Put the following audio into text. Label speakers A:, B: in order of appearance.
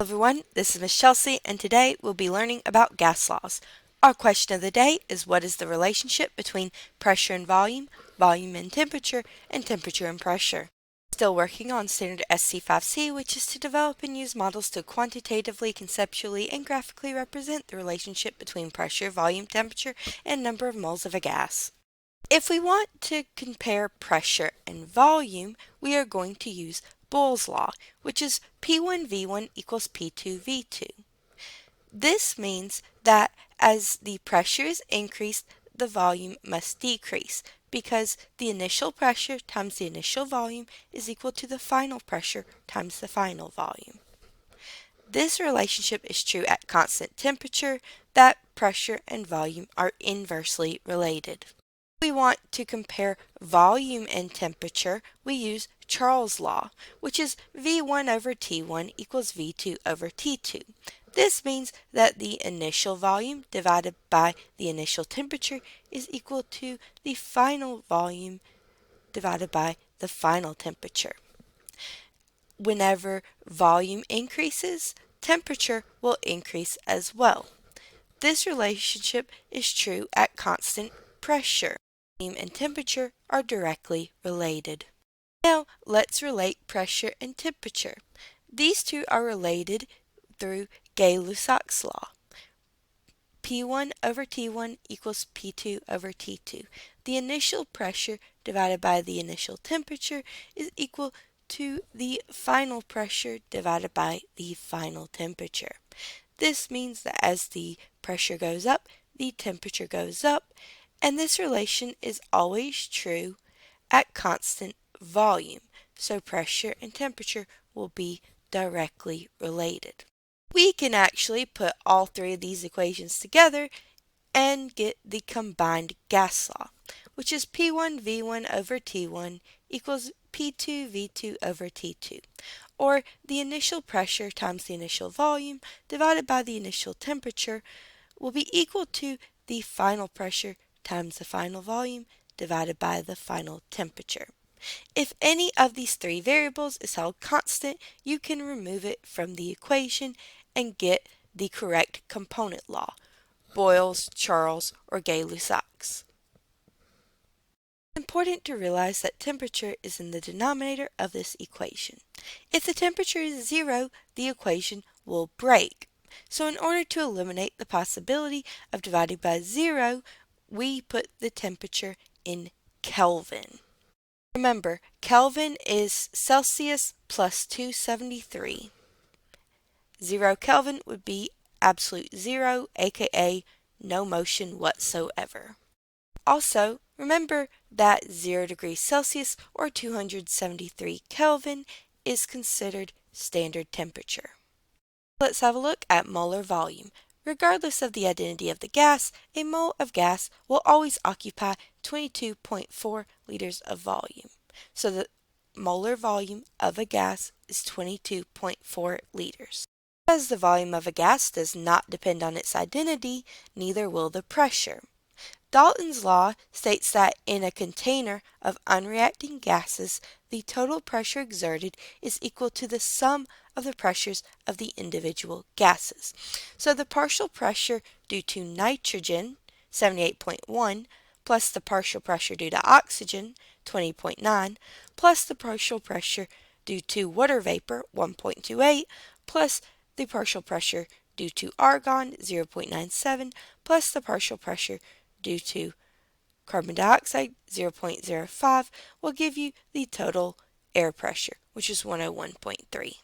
A: Hello everyone, this is Miss Chelsea and today we'll be learning about gas laws. Our question of the day is what is the relationship between pressure and volume, volume and temperature and pressure? Still working on standard SC5C, which is to develop and use models to quantitatively, conceptually, and graphically represent the relationship between pressure, volume, temperature, and number of moles of a gas. If we want to compare pressure and volume, we are going to use Boyle's law, which is P1V1 equals P2V2. This means that as the pressure is increased, the volume must decrease because the initial pressure times the initial volume is equal to the final pressure times the final volume. This relationship is true at constant temperature, that pressure and volume are inversely related. If we want to compare volume and temperature, we use Charles' law, which is V1 over T1 equals V2 over T2. This means that the initial volume divided by the initial temperature is equal to the final volume divided by the final temperature. Whenever volume increases, temperature will increase as well. This relationship is true at constant pressure. Volume and temperature are directly related. Now let's relate pressure and temperature. These two are related through Gay-Lussac's law. P1 over T1 equals P2 over T2. The initial pressure divided by the initial temperature is equal to the final pressure divided by the final temperature. This means that as the pressure goes up, the temperature goes up, and this relation is always true at constant volume, so pressure and temperature will be directly related. We can actually put all three of these equations together and get the combined gas law, which is P1V1 over T1 equals P2V2 over T2, or the initial pressure times the initial volume divided by the initial temperature will be equal to the final pressure times the final volume divided by the final temperature. If any of these three variables is held constant, you can remove it from the equation and get the correct component law, Boyle's, Charles, or Gay-Lussac's. It's important to realize that temperature is in the denominator of this equation. If the temperature is 0, the equation will break. So in order to eliminate the possibility of dividing by 0, we put the temperature in Kelvin. Remember, Kelvin is Celsius plus 273. 0 Kelvin would be absolute zero, aka no motion whatsoever. Also, remember that 0 degrees Celsius or 273 Kelvin is considered standard temperature. Let's have a look at molar volume. Regardless of the identity of the gas, a mole of gas will always occupy 22.4 liters of volume. So the molar volume of a gas is 22.4 liters. As the volume of a gas does not depend on its identity, neither will the pressure. Dalton's law states that in a container of unreacting gases, the total pressure exerted is equal to the sum of the pressures of the individual gases. So the partial pressure due to nitrogen, 78.1, plus the partial pressure due to oxygen, 20.9, plus the partial pressure due to water vapor, 1.28, plus the partial pressure due to argon, 0.97, plus the partial pressure due to carbon dioxide, 0.05, will give you the total air pressure, which is 101.3.